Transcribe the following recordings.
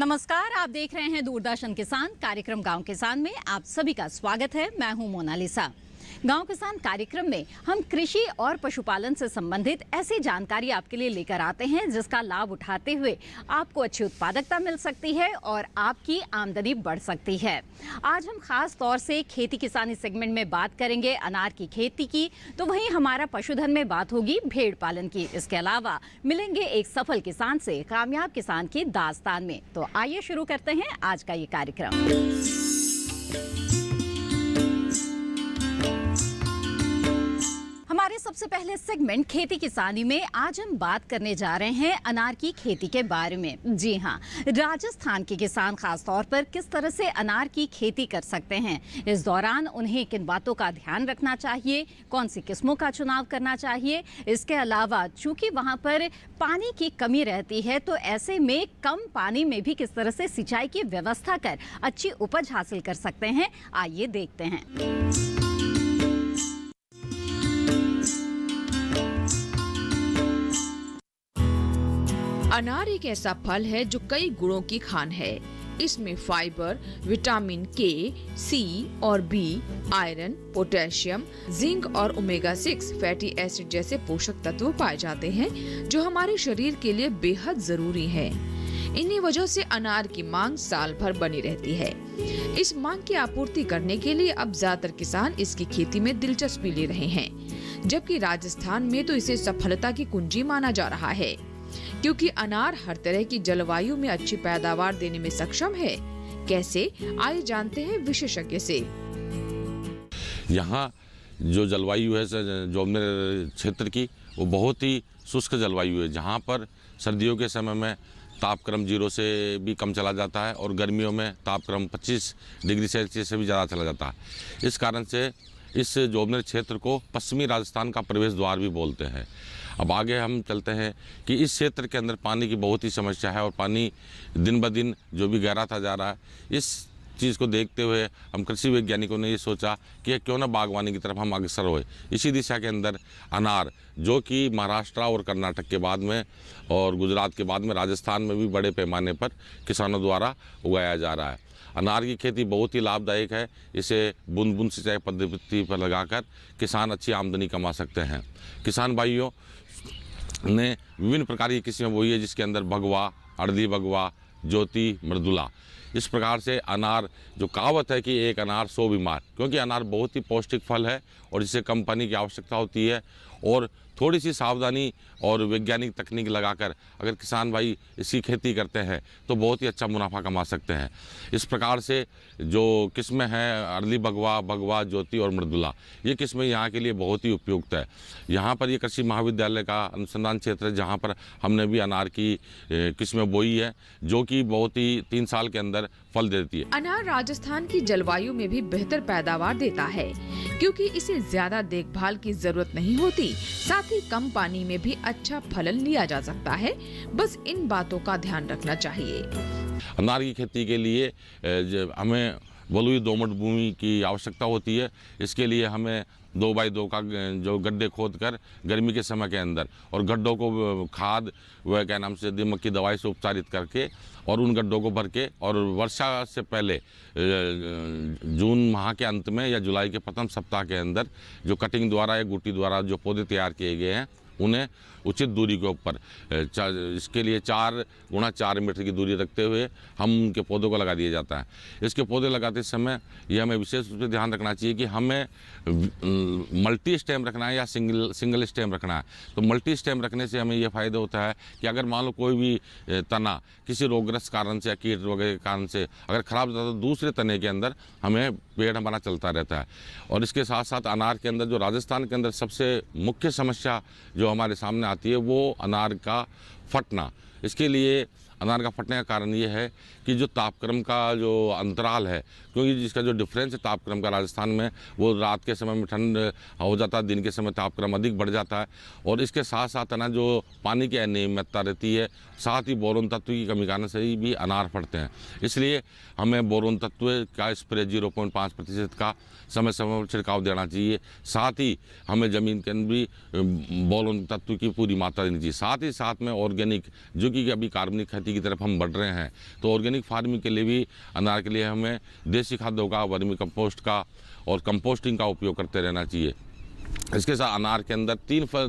नमस्कार, आप देख रहे हैं दूरदर्शन किसान कार्यक्रम गांव किसान में आप सभी का स्वागत है। मैं हूं मोनालिसा। गांव किसान कार्यक्रम में हम कृषि और पशुपालन से संबंधित ऐसी जानकारी आपके लिए लेकर आते हैं जिसका लाभ उठाते हुए आपको अच्छी उत्पादकता मिल सकती है और आपकी आमदनी बढ़ सकती है। आज हम खास तौर से खेती किसानी सेगमेंट में बात करेंगे अनार की खेती की, तो वहीं हमारा पशुधन में बात होगी भेड़ पालन की। इसके अलावा मिलेंगे एक सफल किसान से कामयाब किसान की दास्तान में। तो आइए शुरू करते हैं आज का ये कार्यक्रम। हमारे सबसे पहले सेगमेंट खेती किसानी में आज हम बात करने जा रहे हैं अनार की खेती के बारे में। जी हाँ, राजस्थान के किसान खास तौर पर किस तरह से अनार की खेती कर सकते हैं, इस दौरान उन्हें किन बातों का ध्यान रखना चाहिए, कौन सी किस्मों का चुनाव करना चाहिए। इसके अलावा चूंकि वहाँ पर पानी की कमी रहती है तो ऐसे में कम पानी में भी किस तरह से सिंचाई की व्यवस्था कर अच्छी उपज हासिल कर सकते हैं, आइए देखते हैं। अनार एक ऐसा फल है जो कई गुणों की खान है। इसमें फाइबर, विटामिन के, सी और बी, आयरन, पोटेशियम, जिंक और ओमेगा 6 फैटी एसिड जैसे पोषक तत्व पाए जाते हैं जो हमारे शरीर के लिए बेहद जरूरी है। इन्हीं वजह से अनार की मांग साल भर बनी रहती है। इस मांग की आपूर्ति करने के लिए अब ज्यादातर किसान इसकी खेती में दिलचस्पी ले रहे हैं, जबकि राजस्थान में तो इसे सफलता की कुंजी माना जा रहा है, क्योंकि अनार हर तरह की जलवायु में अच्छी पैदावार देने में सक्षम है। कैसे, आइए जानते हैं विशेषज्ञ से। यहाँ जो जलवायु है जो मेरे क्षेत्र की, वो बहुत ही शुष्क जलवायु है, जहाँ पर सर्दियों के समय में तापक्रम 0 से भी कम चला जाता है और गर्मियों में तापक्रम 25 डिग्री सेल्सियस से भी ज़्यादा चला जाता है। इस कारण से इस जोबनेर क्षेत्र को पश्चिमी राजस्थान का प्रवेश द्वार भी बोलते हैं। अब आगे हम चलते हैं कि इस क्षेत्र के अंदर पानी की बहुत ही समस्या है और पानी दिन ब दिन जो भी गहराता जा रहा है। इस चीज़ को देखते हुए हम कृषि वैज्ञानिकों ने ये सोचा कि क्यों ना बागवानी की तरफ हम अग्रसर होए। इसी दिशा के अंदर अनार, जो कि महाराष्ट्र और कर्नाटक के बाद में और गुजरात के बाद में राजस्थान में भी बड़े पैमाने पर किसानों द्वारा उगाया जा रहा है। अनार की खेती बहुत ही लाभदायक है। इसे बूंद बूंद सिंचाई पद्धति पर लगाकर किसान अच्छी आमदनी कमा सकते हैं। किसान भाइयों ने विभिन्न प्रकार की किस्में बोई है, जिसके अंदर भगवा, अर्दी भगवा, ज्योति, मृदुला। इस प्रकार से अनार, जो कहावत है कि एक अनार 100 बीमार, क्योंकि अनार बहुत ही पौष्टिक फल है और इसे कम पानी की आवश्यकता होती है और थोड़ी सी सावधानी और वैज्ञानिक तकनीक लगाकर अगर किसान भाई इसकी खेती करते हैं तो बहुत ही अच्छा मुनाफा कमा सकते हैं। इस प्रकार से जो किस्में हैं अर्ली भगवा, भगवा, ज्योति और मृदुला, ये किस्में यहाँ के लिए बहुत ही उपयुक्त है। यहाँ पर ये कृषि महाविद्यालय का अनुसंधान क्षेत्र है, जहाँ पर हमने भी अनार की किस्में बोई है, जो कि बहुत ही 3 साल के अंदर फल देती है। अनार राजस्थान की जलवायु में भी बेहतर पैदावार देता है, क्योंकि इसे ज्यादा देखभाल की जरूरत नहीं होती, साथ ही कम पानी में भी अच्छा फलन लिया जा सकता है। बस इन बातों का ध्यान रखना चाहिए। अनार की खेती के लिए हमें बलुई दोमट भूमि की आवश्यकता होती है। इसके लिए हमें 2 बाई 2 का जो गड्ढे खोद कर गर्मी के समय के अंदर और गड्ढों को खाद व क्या नाम से दीमक की दवाई से उपचारित करके और उन गड्ढों को भर के और वर्षा से पहले जून माह के अंत में या जुलाई के प्रथम सप्ताह के अंदर जो कटिंग द्वारा या गुटी द्वारा जो पौधे तैयार किए गए हैं उन्हें उचित दूरी के ऊपर इसके लिए 4 गुणा 4 मीटर की दूरी रखते हुए हम उनके पौधों को लगा दिया जाता है। इसके पौधे लगाते समय यह हमें विशेष रूप से ध्यान रखना चाहिए कि हमें मल्टी स्टेम रखना है या सिंगल स्टेम रखना है। तो मल्टी स्टेम रखने से हमें यह फ़ायदा होता है कि अगर मान लो कोई भी तना किसी रोगग्रस्त कारण से या कीट वगैरह के कारण से अगर खराब हो जाता है तो दूसरे तने के अंदर हमें पेड़ हमारा चलता रहता है। और इसके साथ साथ अनार के अंदर जो राजस्थान के अंदर सबसे मुख्य समस्या जो हमारे सामने आती है वो अनार का फटना। इसके लिए अनार का फटने का कारण ये है कि जो तापक्रम का जो अंतराल है, क्योंकि जिसका जो डिफरेंस है तापक्रम का राजस्थान में, वो रात के समय में ठंड हो जाता है, दिन के समय तापक्रम अधिक बढ़ जाता है। और इसके साथ साथ है ना जो पानी की अनियमितता रहती है, साथ ही बोरोन तत्व की कमी कारण से भी अनार फटते हैं। इसलिए हमें बोरोन तत्व का स्प्रे 0.5% का समय समय पर छिड़काव देना चाहिए। साथ ही हमें ज़मीन के अंदर भी बोरोन तत्व की पूरी मात्रा देनी चाहिए। साथ ही साथ में ऑर्गेनिक, जो कि अभी कार्बनिक खेती की तरफ हम बढ़ रहे हैं, तो ऑर्गेनिक फार्मिंग के लिए भी अनार के लिए हमें देसी खाद्यों का, वर्मी कंपोस्ट का और कंपोस्टिंग का उपयोग करते रहना चाहिए। इसके साथ अनार के अंदर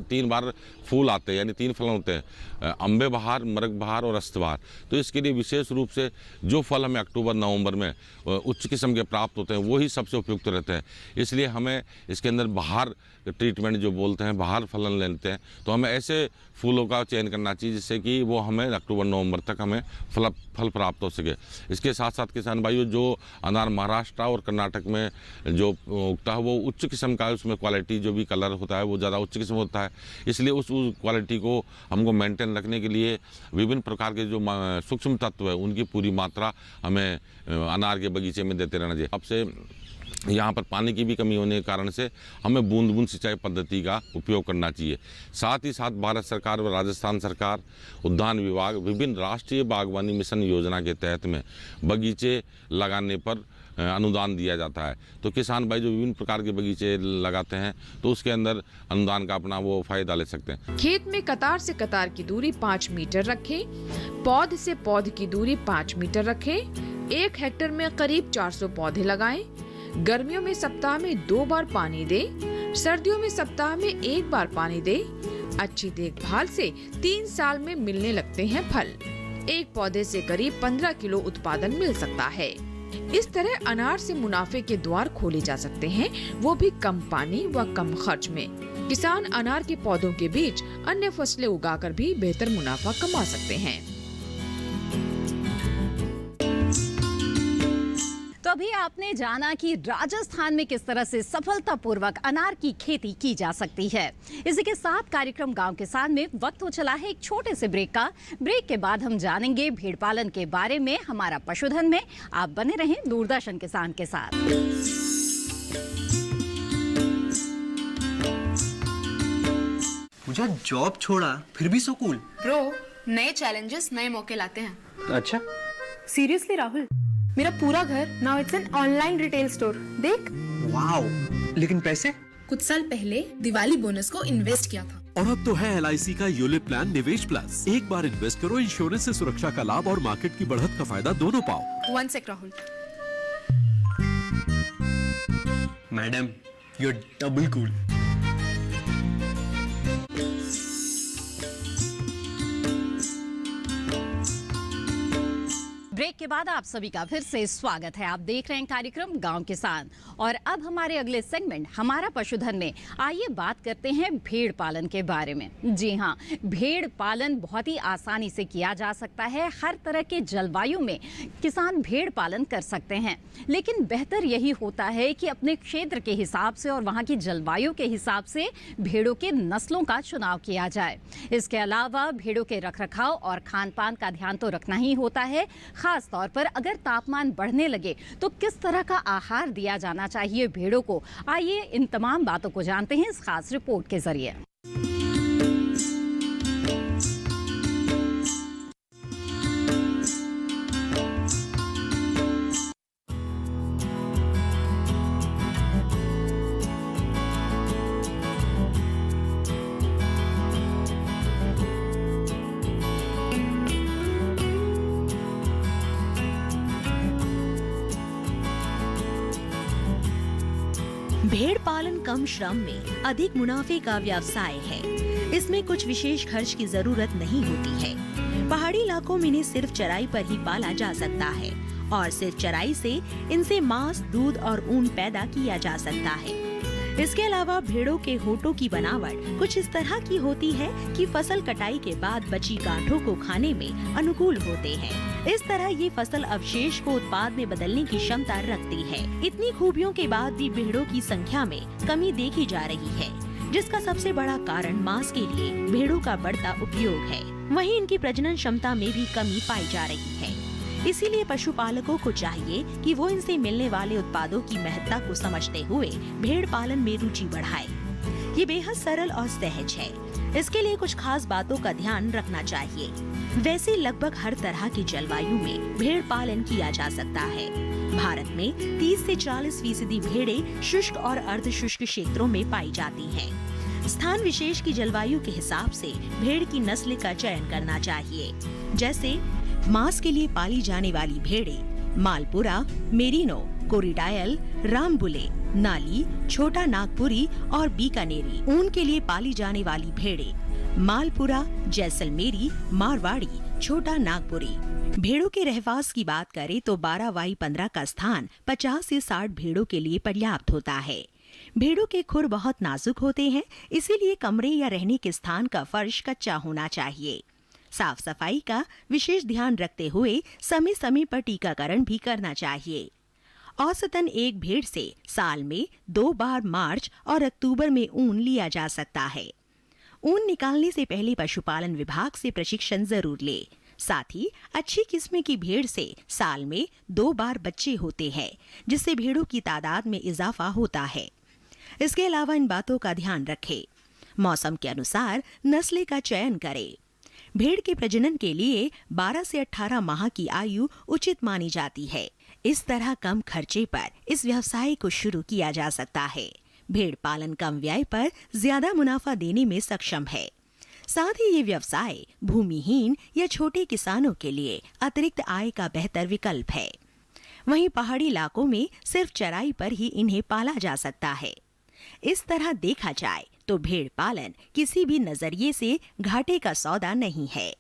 तीन बार फूल आते हैं, यानी 3 फल होते हैं, अम्बे बहार, मरग बहार और अस्त बहार। तो इसके लिए विशेष रूप से जो फल हमें अक्टूबर नवंबर में उच्च किस्म के प्राप्त होते हैं वही सबसे उपयुक्त रहते हैं। इसलिए हमें इसके अंदर बहार ट्रीटमेंट जो बोलते हैं, बहार फलन लेते हैं, तो हमें ऐसे फूलों का चयन करना चाहिए जिससे कि वो हमें अक्टूबर नवंबर तक हमें फल प्राप्त हो सके। इसके साथ साथ किसान भाइयों, जो अनार महाराष्ट्र और कर्नाटक में जो उगता है वो उच्च किस्म का है, उसमें क्वालिटी जो भी कलर होता है वो ज़्यादा उच्च किस्म होता है। इसलिए उस क्वालिटी को हमको मेंटेन रखने के लिए विभिन्न प्रकार के जो सूक्ष्म तत्व है उनकी पूरी मात्रा हमें अनार के बगीचे में देते रहना चाहिए। अब से यहाँ पर पानी की भी कमी होने के कारण से हमें बूंद बूंद सिंचाई पद्धति का उपयोग करना चाहिए। साथ ही साथ भारत सरकार व राजस्थान सरकार, उद्यान विभाग विभिन्न राष्ट्रीय बागवानी मिशन योजना के तहत में बगीचे लगाने पर अनुदान दिया जाता है। तो किसान भाई जो विभिन्न प्रकार के बगीचे लगाते हैं तो उसके अंदर अनुदान का अपना वो फायदा ले सकते हैं। खेत में कतार से कतार की दूरी 5 मीटर रखें, पौध से पौध की दूरी 5 मीटर रखें, 1 हेक्टेयर में करीब 400 पौधे लगाएं। गर्मियों में सप्ताह में 2 बार पानी दें, सर्दियों में सप्ताह में 1 बार पानी दें। अच्छी देखभाल से 3 साल में मिलने लगते हैं फल। एक पौधे से करीब 15 किलो उत्पादन मिल सकता है। इस तरह अनार से मुनाफे के द्वार खोले जा सकते हैं, वो भी कम पानी व कम खर्च में। किसान अनार के पौधों के बीच अन्य फसलें उगाकर भी बेहतर मुनाफा कमा सकते हैं। तो अभी आपने जाना कि राजस्थान में किस तरह से सफलतापूर्वक अनार की खेती की जा सकती है। इसी के साथ कार्यक्रम गांव किसान में वक्त हो चला है एक छोटे से ब्रेक का। ब्रेक के बाद हम जानेंगे भेड़ पालन के बारे में हमारा पशुधन में। आप बने रहें दूरदर्शन किसान के साथ। पूजा जॉब छोड़ा फिर भी सो कूल। ब्रो, नए चैलेंजेस नए मौके लाते हैं। अच्छा, सीरियसली राहुल, मेरा पूरा घर now it's an online retail store. देख, वाओ, लेकिन पैसे? कुछ साल पहले दिवाली बोनस को इन्वेस्ट किया था। और अब तो है LIC का यूलिप प्लान निवेश प्लस। एक बार इन्वेस्ट करो, इंश्योरेंस से सुरक्षा का लाभ और मार्केट की बढ़त का फायदा दोनों पाओ। 1 sec Rahul. Madam, you are double cool. Break के बाद आप सभी का फिर से स्वागत है। आप देख रहे हैं कार्यक्रम गांव किसान और अब हमारे अगले सेगमेंट हमारा पशुधन में आइए बात करते हैं भेड़ पालन के बारे में। जी हां, भेड़ पालन बहुत ही आसानी से किया जा सकता है। हर तरह के जलवायु में किसान भेड़ पालन कर सकते हैं, लेकिन बेहतर यही होता है कि अपने क्षेत्र के हिसाब से और वहां की जलवायु के हिसाब से भेड़ों के नस्लों का चुनाव किया जाए। इसके अलावा भेड़ों के रखरखाव और खान पान का ध्यान तो रखना ही होता है। खास तौर पर अगर तापमान बढ़ने लगे तो किस तरह का आहार दिया जाना चाहिए भेड़ों को। आइए इन तमाम बातों को जानते हैं इस खास रिपोर्ट के जरिए। भेड़ पालन कम श्रम में अधिक मुनाफे का व्यवसाय है। इसमें कुछ विशेष खर्च की जरूरत नहीं होती है। पहाड़ी इलाकों में इन्हें सिर्फ चराई पर ही पाला जा सकता है और सिर्फ चराई से इनसे मांस, दूध और ऊन पैदा किया जा सकता है। इसके अलावा भेड़ों के होठों की बनावट कुछ इस तरह की होती है कि फसल कटाई के बाद बची गांठों को खाने में अनुकूल होते हैं। इस तरह ये फसल अवशेष को उत्पाद में बदलने की क्षमता रखती है। इतनी खूबियों के बाद भी भेड़ों की संख्या में कमी देखी जा रही है, जिसका सबसे बड़ा कारण मांस के लिए भेड़ों का बढ़ता उपयोग है। वहीं इनकी प्रजनन क्षमता में भी कमी पाई जा रही है। इसीलिए पशुपालकों को चाहिए कि वो इनसे मिलने वाले उत्पादों की महत्ता को समझते हुए भेड़ पालन में रुचि बढ़ाए। ये बेहद सरल और सहज है। इसके लिए कुछ खास बातों का ध्यान रखना चाहिए। वैसे लगभग हर तरह की जलवायु में भेड़ पालन किया जा सकता है। भारत में 30 से 40% भेड़ें शुष्क और अर्ध शुष्क क्षेत्रों में पाई जाती हैं। स्थान विशेष की जलवायु के हिसाब से भेड़ की नस्ल का चयन करना चाहिए। जैसे मांस के लिए पाली जाने वाली भेड़ें मालपुरा, मेरिनो, कोरिडायल, रामबुले, नाली, छोटा नागपुरी और बीकानेरी। ऊन के लिए पाली जाने वाली भेड़ें मालपुरा, जैसलमेरी, मारवाड़ी, छोटा नागपुरी। भेड़ों के रहवास की बात करें तो 12x15 का स्थान 50 से 60 भेड़ों के लिए पर्याप्त होता है। भेड़ों के खुर बहुत नाजुक होते हैं, इसीलिए कमरे या रहने के स्थान का फर्श कच्चा होना चाहिए। साफ सफाई का विशेष ध्यान रखते हुए समय समय पर टीकाकरण भी करना चाहिए। औसतन एक भेड़ से साल में 2 बार मार्च और अक्टूबर में ऊन लिया जा सकता है। ऊन निकालने से पहले पशुपालन विभाग से प्रशिक्षण जरूर ले। साथ ही अच्छी किस्म की भेड़ से साल में 2 बार बच्चे होते हैं, जिससे भेड़ों की तादाद में इजाफा होता है। इसके अलावा इन बातों का ध्यान रखें। मौसम के अनुसार नस्ल का चयन करें। भेड़ के प्रजनन के लिए 12 से 18 माह की आयु उचित मानी जाती है। इस तरह कम खर्चे पर इस व्यवसाय को शुरू किया जा सकता है। भेड़ पालन कम व्यय पर ज्यादा मुनाफा देने में सक्षम है। साथ ही ये व्यवसाय भूमिहीन या छोटे किसानों के लिए अतिरिक्त आय का बेहतर विकल्प है। वहीं पहाड़ी इलाकों में सिर्फ चराई पर ही इन्हें पाला जा सकता है। इस तरह देखा जाए तो भेड़ पालन किसी भी नजरिए से घाटे का सौदा नहीं है।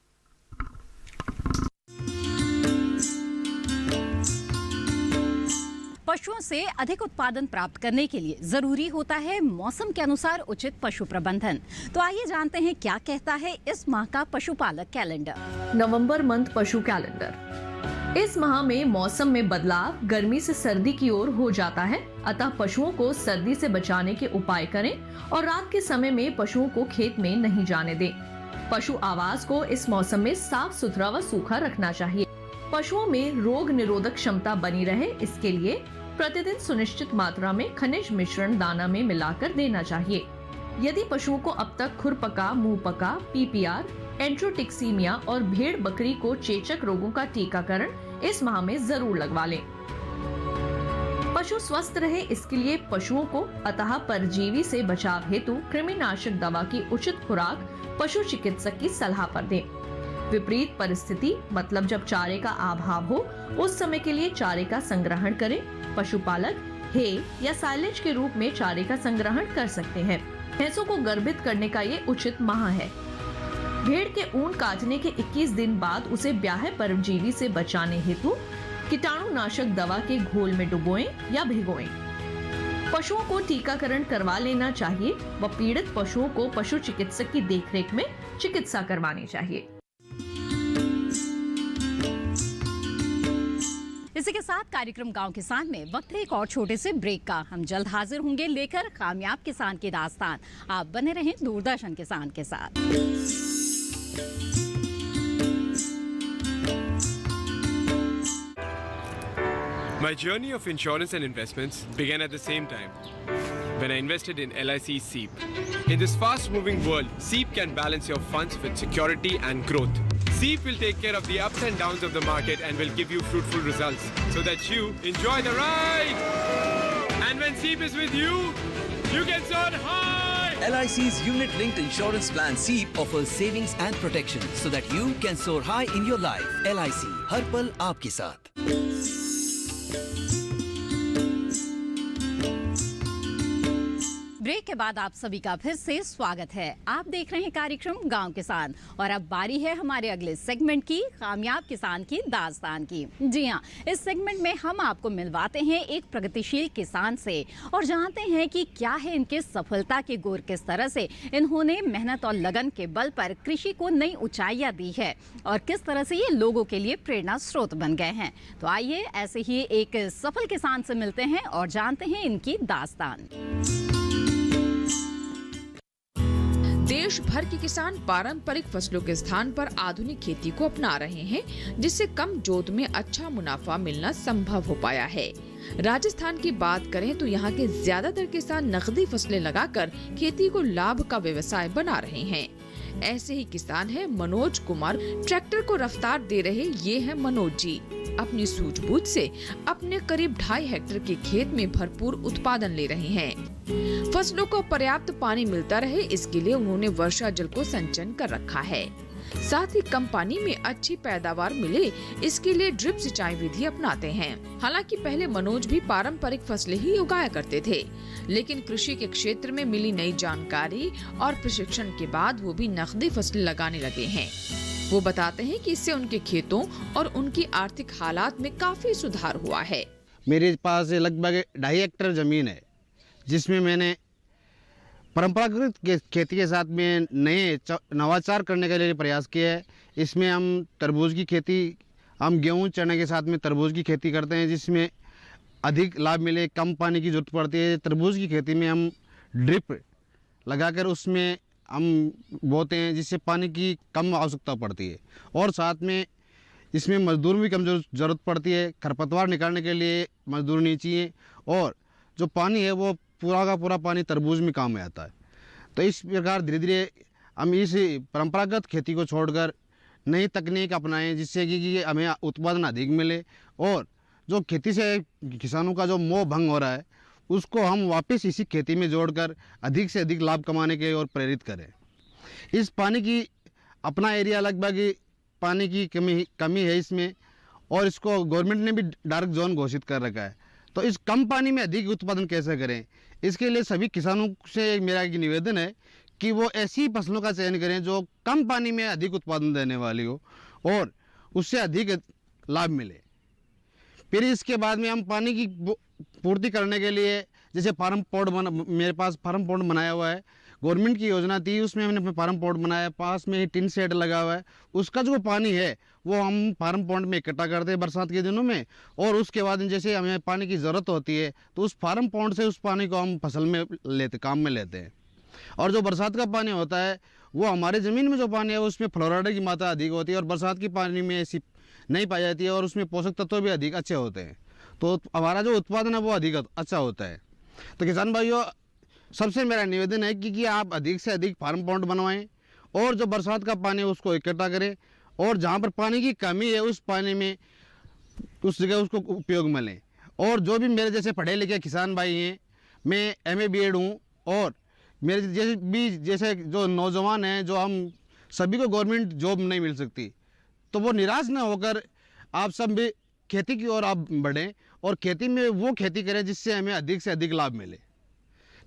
पशुओं से अधिक उत्पादन प्राप्त करने के लिए जरूरी होता है मौसम के अनुसार उचित पशु प्रबंधन। तो आइए जानते हैं क्या कहता है इस माह का पशुपालक कैलेंडर। नवंबर मंथ पशु कैलेंडर। इस माह में मौसम में बदलाव गर्मी से सर्दी की ओर हो जाता है, अतः पशुओं को सर्दी से बचाने के उपाय करें और रात के समय में पशुओं को खेत में नहीं जाने दें। पशु आवास को इस मौसम में साफ सुथरा व सूखा रखना चाहिए। पशुओं में रोग निरोधक क्षमता बनी रहे, इसके लिए प्रतिदिन सुनिश्चित मात्रा में खनिज मिश्रण दाना में मिलाकर देना चाहिए। यदि पशुओं को अब तक खुरपका, मुंहपका, पीपीआर, एंट्रोटिक्सीमिया और भेड़ बकरी को चेचक रोगों का टीकाकरण इस माह में जरूर लगवा लें। पशु स्वस्थ रहे इसके लिए पशुओं को अतः परजीवी से बचाव हेतु कृमिनाशक दवा की उचित खुराक पशु चिकित्सक की सलाह पर दें। विपरीत परिस्थिति मतलब जब चारे का अभाव हो, उस समय के लिए चारे का संग्रहण करें। पशुपालक हे या साइलेज के रूप में चारे का संग्रहण कर सकते हैं। भैंसों को गर्भित करने का ये उचित माह है। भेड़ के ऊन काटने के 21 दिन बाद उसे ब्याहे परजीवी से बचाने हेतु कीटाणुनाशक दवा के घोल में डुबोएं या भिगोएं। पशुओं को टीकाकरण करवा लेना चाहिए व पीड़ित पशुओं को पशु चिकित्सक की देखरेख में चिकित्सा करवानी चाहिए। इसी के साथ कार्यक्रम गांव किसान में वक्त है एक और छोटे से ब्रेक का। हम जल्द हाजिर होंगे लेकर कामयाब किसान की दास्तान। आप बने रहें दूरदर्शन किसान के साथ। My journey of insurance and investments began at the same time when I invested in LIC SEEP. In this fast-moving world, SEEP can balance your funds with security and growth. SEEP will take care of the ups and downs of the market and will give you fruitful results so that you enjoy the ride. And when SEEP is with you, you can soar high. LIC's unit-linked insurance plan SEEP offers savings and protection so that you can soar high in your life. LIC, हर पल आपके साथ। Break के बाद आप सभी का फिर से स्वागत है। आप देख रहे हैं कार्यक्रम गांव किसान और अब बारी है हमारे अगले सेगमेंट की, कामयाब किसान की दास्तान की। जी हां, इस सेगमेंट में हम आपको मिलवाते हैं एक प्रगतिशील किसान से और जानते हैं कि क्या है इनके सफलता के गुर, किस तरह से इन्होंने मेहनत और लगन के बल पर कृषि को नई ऊंचाइयां दी है और किस तरह से ये लोगों के लिए प्रेरणा स्रोत बन गए हैं। तो आइए ऐसे ही एक सफल किसान से मिलते हैं और जानते हैं इनकी दास्तान। देश भर के किसान पारंपरिक फसलों के स्थान पर आधुनिक खेती को अपना रहे हैं, जिससे कम जोत में अच्छा मुनाफा मिलना संभव हो पाया है। राजस्थान की बात करें तो यहाँ के ज्यादातर किसान नकदी फसलें लगाकर खेती को लाभ का व्यवसाय बना रहे हैं। ऐसे ही किसान है मनोज कुमार। ट्रैक्टर को रफ्तार दे रहे ये है मनोज जी। अपनी सूझबूझ से अपने करीब 2.5 हेक्टेयर के खेत में भरपूर उत्पादन ले रहे हैं। फसलों को पर्याप्त पानी मिलता रहे, इसके लिए उन्होंने वर्षा जल को संचयन कर रखा है। साथ ही कम पानी में अच्छी पैदावार मिले, इसके लिए ड्रिप सिंचाई विधि अपनाते हैं। हालांकि पहले मनोज भी पारंपरिक फसलें ही उगाया करते थे, लेकिन कृषि के क्षेत्र में मिली नई जानकारी और प्रशिक्षण के बाद वो भी नकदी फसलें लगाने लगे हैं। वो बताते हैं कि इससे उनके खेतों और उनकी आर्थिक हालात में काफी सुधार हुआ है। मेरे पास लगभग 2.5 हेक्टेयर जमीन है, जिसमें मैंने परंपरागत खेती के साथ में नए नवाचार करने के लिए प्रयास किया है। इसमें हम तरबूज की खेती, हम गेहूं चने के साथ में तरबूज की खेती करते हैं, जिसमें अधिक लाभ मिले, कम पानी की ज़रूरत पड़ती है। तरबूज की खेती में हम ड्रिप लगाकर उसमें हम बोते हैं, जिससे पानी की कम आवश्यकता पड़ती है। और साथ में इसमें मजदूर भी कम ज़रूरत पड़ती है। खरपतवार निकालने के लिए मजदूर नहीं चाहिए, और जो पानी है वो पूरा का पूरा पानी तरबूज में काम में आता है। तो इस प्रकार धीरे धीरे हम इस परंपरागत खेती को छोड़कर नई तकनीक अपनाएं, जिससे कि हमें उत्पादन अधिक मिले, और जो खेती से किसानों का जो मोह भंग हो रहा है उसको हम वापस इसी खेती में जोड़कर अधिक से अधिक लाभ कमाने के ओर प्रेरित करें। इस पानी की अपना एरिया लगभग पानी की कमी है इसमें, और इसको गवर्नमेंट ने भी डार्क जोन घोषित कर रखा है। तो इस कम पानी में अधिक उत्पादन कैसे करें, इसके लिए सभी किसानों से मेरा एक निवेदन है कि वो ऐसी फसलों का चयन करें जो कम पानी में अधिक उत्पादन देने वाली हो और उससे अधिक लाभ मिले। फिर इसके बाद में हम पानी की पूर्ति करने के लिए जैसे फार्म पॉट मेरे पास फार्म पॉट बनाया हुआ है, गवर्नमेंट की योजना थी, उसमें हमने फार्म पॉट बनाया, पास में ही टिन शेड लगा हुआ है। उसका जो पानी है वो हम फार्म पॉट में इकट्ठा करते हैं बरसात के दिनों में, और उसके बाद जैसे हमें पानी की ज़रूरत होती है तो उस फार्म पॉट से उस पानी को हम फसल में काम में लेते हैं। और जो बरसात का पानी होता है वो हमारे ज़मीन में जो पानी है उसमें फ्लोराइड की मात्रा अधिक होती है, और बरसात की पानी में ऐसी नहीं पाई जाती है, और उसमें पोषक तत्व भी अधिक अच्छे होते हैं। तो हमारा जो उत्पादन है वो अधिक अच्छा होता है। तो किसान भाइयों, सबसे मेरा निवेदन है कि आप अधिक से अधिक फार्म पॉट बनवाएं, और जो बरसात का पानी है उसको इकट्ठा करें, और जहाँ पर पानी की कमी है उस पानी में उस जगह उसको उपयोग में लें। और जो भी मेरे जैसे पढ़े लिखे किसान भाई हैं, मैं MA BEd हूँ, और मेरे जैसे जो नौजवान हैं, जो हम सभी को गवर्नमेंट जॉब नहीं मिल सकती, तो वो निराश न होकर आप सब भी खेती की ओर आप बढ़ें, और खेती में वो खेती करें जिससे हमें अधिक से अधिक लाभ मिले।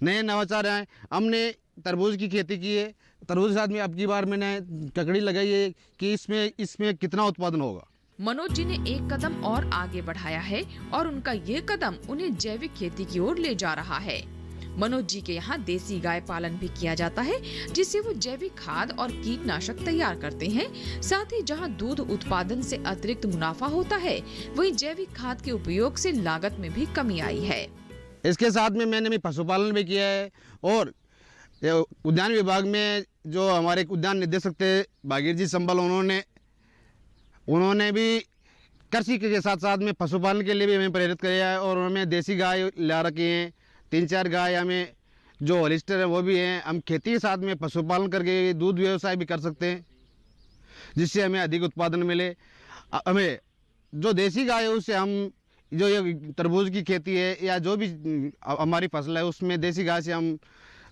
नए नवाचार आए, हमने तरबूज की खेती की है, तरबूज के साथ में अब की बार मैंने ककड़ी लगाई है कि इसमें कितना उत्पादन होगा। मनोज जी ने एक कदम और आगे बढ़ाया है, और उनका ये कदम उन्हें जैविक खेती की ओर ले जा रहा है। मनोज जी के यहाँ देसी गाय पालन भी किया जाता है, जिससे वो जैविक खाद और कीटनाशक तैयार करते हैं। साथ ही जहाँ दूध उत्पादन से अतिरिक्त मुनाफा होता है, वहीं जैविक खाद के उपयोग से लागत में भी कमी आई है। इसके साथ में मैंने भी पशुपालन भी किया है, और उद्यान विभाग में जो हमारे उद्यान निदेशक थे भागीर जी संबल, उन्होंने भी कृषि के साथ साथ में पशुपालन के लिए भी हमें प्रेरित किया है, और उन्होंने देसी गाय ला रखी हैं, 3-4 गाय हमें जो होलिस्टर है वो भी हैं। हम खेती के साथ में पशुपालन करके दूध व्यवसाय भी कर सकते हैं, जिससे हमें अधिक उत्पादन मिले। हमें जो देसी गाय है उससे हम जो ये तरबूज की खेती है या जो भी हमारी फसल है उसमें देसी गाय से हम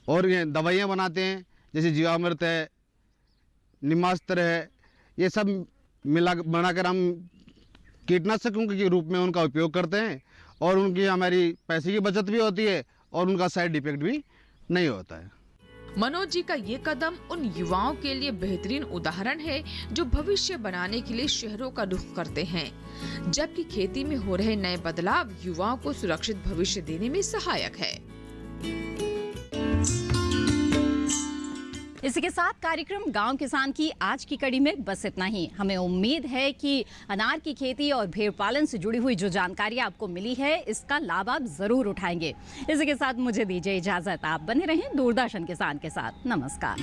और ये दवाइयाँ बनाते हैं, जैसे जीवामृत है, निमास्त्र है, ये सब बनाकर हम कीटनाशकों के रूप में उनका उपयोग करते हैं, और उनकी हमारी पैसे की बचत भी होती है और उनका साइड इफेक्ट भी नहीं होता है। मनोज जी का ये कदम उन युवाओं के लिए बेहतरीन उदाहरण है जो भविष्य बनाने के लिए शहरों का रुख करते हैं, जबकि खेती में हो रहे नए बदलाव युवाओं को सुरक्षित भविष्य देने में सहायक है। इसी के साथ कार्यक्रम गांव किसान की आज की कड़ी में बस इतना ही। हमें उम्मीद है कि अनार की खेती और भेड़ पालन से जुड़ी हुई जो जानकारी आपको मिली है, इसका लाभ आप जरूर उठाएंगे। इसी के साथ मुझे दीजिए इजाजत। आप बने रहें दूरदर्शन किसान के साथ। नमस्कार।